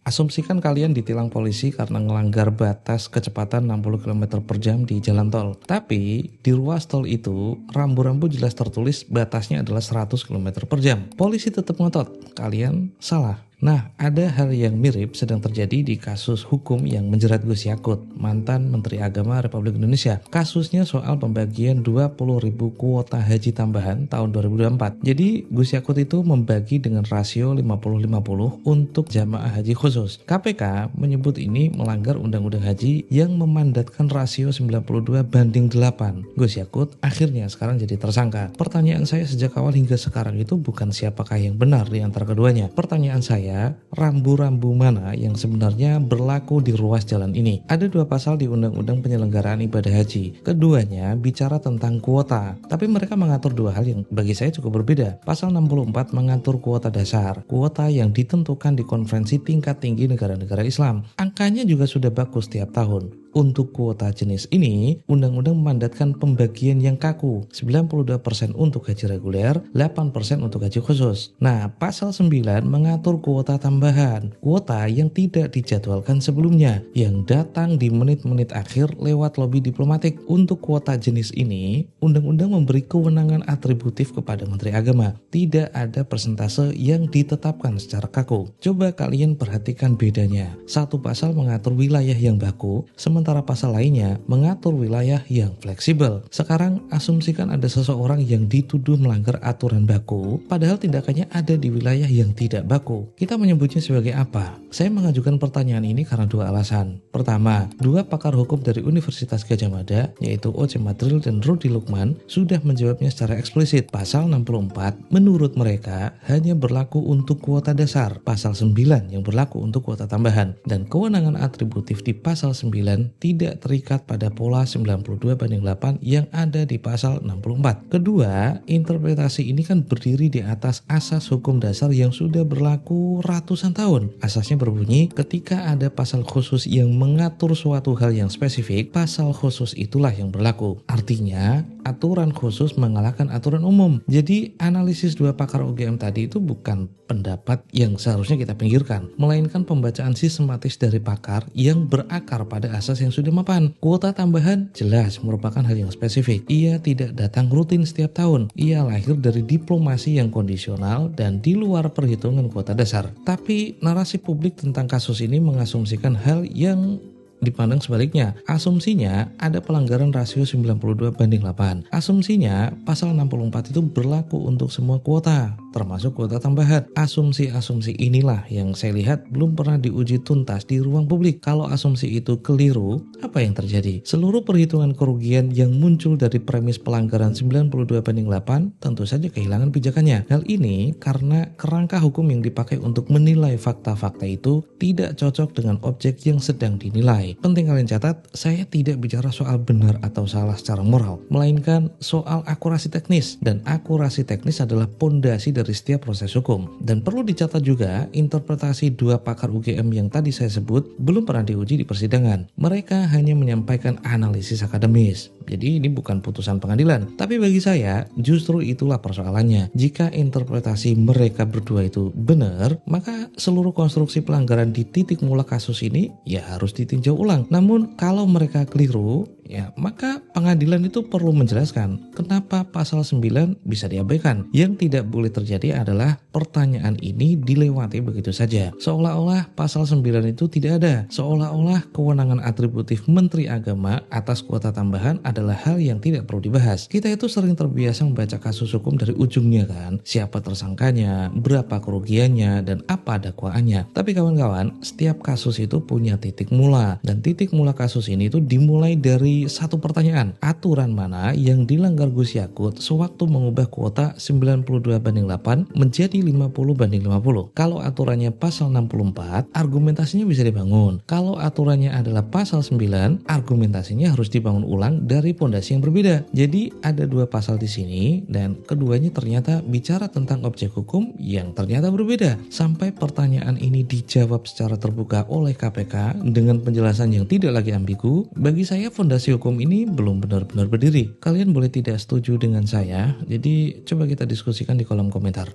Asumsikan kalian ditilang polisi karena ngelanggar batas kecepatan 60 km per jam di jalan tol. Tapi di ruas tol itu rambu-rambu jelas tertulis batasnya adalah 100 km per jam. Polisi tetap ngotot, kalian salah. Nah, ada hal yang mirip sedang terjadi di kasus hukum yang menjerat Gus Yakut, mantan Menteri Agama Republik Indonesia. Kasusnya soal pembagian 20.000 kuota haji tambahan tahun 2024. Jadi, Gus Yakut itu membagi dengan rasio 50-50 untuk jamaah haji khusus. KPK menyebut ini melanggar Undang-Undang Haji yang memandatkan rasio 92:8. Gus Yakut akhirnya sekarang jadi tersangka. Pertanyaan saya sejak awal hingga sekarang itu bukan siapakah yang benar di antara keduanya. Pertanyaan saya, rambu-rambu mana yang sebenarnya berlaku di ruas jalan ini? Ada dua pasal di Undang-Undang Penyelenggaraan Ibadah Haji. Keduanya bicara tentang kuota, tapi mereka mengatur dua hal yang bagi saya cukup berbeda. Pasal 64 mengatur kuota dasar, kuota yang ditentukan di konferensi tingkat tinggi negara-negara Islam. Angkanya juga sudah bagus tiap tahun. Untuk kuota jenis ini, Undang-Undang memandatkan pembagian yang kaku, 92% untuk haji reguler, 8% untuk haji khusus. Nah, pasal 9 mengatur kuota tambahan, kuota yang tidak dijadwalkan sebelumnya, yang datang di menit-menit akhir lewat lobi diplomatik. Untuk kuota jenis ini, Undang-Undang memberi kewenangan atributif kepada Menteri Agama. Tidak ada persentase yang ditetapkan secara kaku. Coba kalian perhatikan bedanya. Satu pasal mengatur wilayah yang baku, sementara pasal lainnya mengatur wilayah yang fleksibel. Sekarang asumsikan ada seseorang yang dituduh melanggar aturan baku, padahal tindakannya ada di wilayah yang tidak baku. Kita menyebutnya sebagai apa? Saya mengajukan pertanyaan ini karena dua alasan. Pertama, dua pakar hukum dari Universitas Gadjah Mada, yaitu Oce Madril dan Rudy Lukman, sudah menjawabnya secara eksplisit. Pasal 64 menurut mereka hanya berlaku untuk kuota dasar, pasal 9 yang berlaku untuk kuota tambahan, dan kewenangan atributif di pasal 9 tidak terikat pada pola 92:8 yang ada di pasal 64. Kedua, interpretasi ini kan berdiri di atas asas hukum dasar yang sudah berlaku ratusan tahun. Asasnya berbunyi, ketika ada pasal khusus yang mengatur suatu hal yang spesifik, pasal khusus itulah yang berlaku. Artinya, aturan khusus mengalahkan aturan umum. Jadi, analisis dua pakar UGM tadi itu bukan pendapat yang seharusnya kita pinggirkan, melainkan pembacaan sistematis dari pakar yang berakar pada asas yang sudah mapan. Kuota tambahan jelas merupakan hal yang spesifik. Ia tidak datang rutin setiap tahun. Ia lahir dari diplomasi yang kondisional dan di luar perhitungan kuota dasar. Tapi narasi publik tentang kasus ini mengasumsikan hal yang dipandang sebaliknya. Asumsinya ada pelanggaran rasio 92:8. Asumsinya pasal 64 itu berlaku untuk semua kuota, termasuk kuota tambahan. Asumsi-asumsi inilah yang saya lihat belum pernah diuji tuntas di ruang publik. Kalau asumsi itu keliru, apa yang terjadi? Seluruh perhitungan kerugian yang muncul dari premis pelanggaran 92:8 tentu saja kehilangan pijakannya. Hal ini karena kerangka hukum yang dipakai untuk menilai fakta-fakta itu tidak cocok dengan objek yang sedang dinilai. Penting kalian catat, saya tidak bicara soal benar atau salah secara moral, melainkan soal akurasi teknis. Dan akurasi teknis adalah pondasi dari setiap proses hukum. Dan perlu dicatat juga, interpretasi dua pakar UGM yang tadi saya sebut belum pernah diuji di persidangan. Mereka hanya menyampaikan analisis akademis. Jadi ini bukan putusan pengadilan. Tapi bagi saya, justru itulah persoalannya. Jika interpretasi mereka berdua itu benar, maka seluruh konstruksi pelanggaran di titik mula kasus ini ya harus ditinjau ulang. Namun kalau mereka keliru, ya maka pengadilan itu perlu menjelaskan kenapa pasal 9 bisa diabaikan. Yang tidak boleh terjadi adalah pertanyaan ini dilewati begitu saja. Seolah-olah pasal 9 itu tidak ada. Seolah-olah kewenangan atributif Menteri Agama atas kuota tambahan adalah hal yang tidak perlu dibahas. Kita itu sering terbiasa membaca kasus hukum dari ujungnya kan. Siapa tersangkanya, berapa kerugiannya, dan apa dakwaannya. Tapi kawan-kawan, setiap kasus itu punya titik mula. Dan titik mula kasus ini itu dimulai dari satu pertanyaan. Aturan mana yang dilanggar Gus Yakut sewaktu mengubah kuota 92:8 menjadi 50:50? Kalau aturannya pasal 64, argumentasinya bisa dibangun. Kalau aturannya adalah pasal 9, argumentasinya harus dibangun ulang dari pondasi yang berbeda. Jadi ada dua pasal di sini dan keduanya ternyata bicara tentang objek hukum yang ternyata berbeda. Sampai pertanyaan ini dijawab secara terbuka oleh KPK dengan penjelasan yang tidak lagi ambigu, bagi saya fondasi hukum ini belum benar-benar berdiri. Kalian boleh tidak setuju dengan saya, jadi coba kita diskusikan di kolom komentar.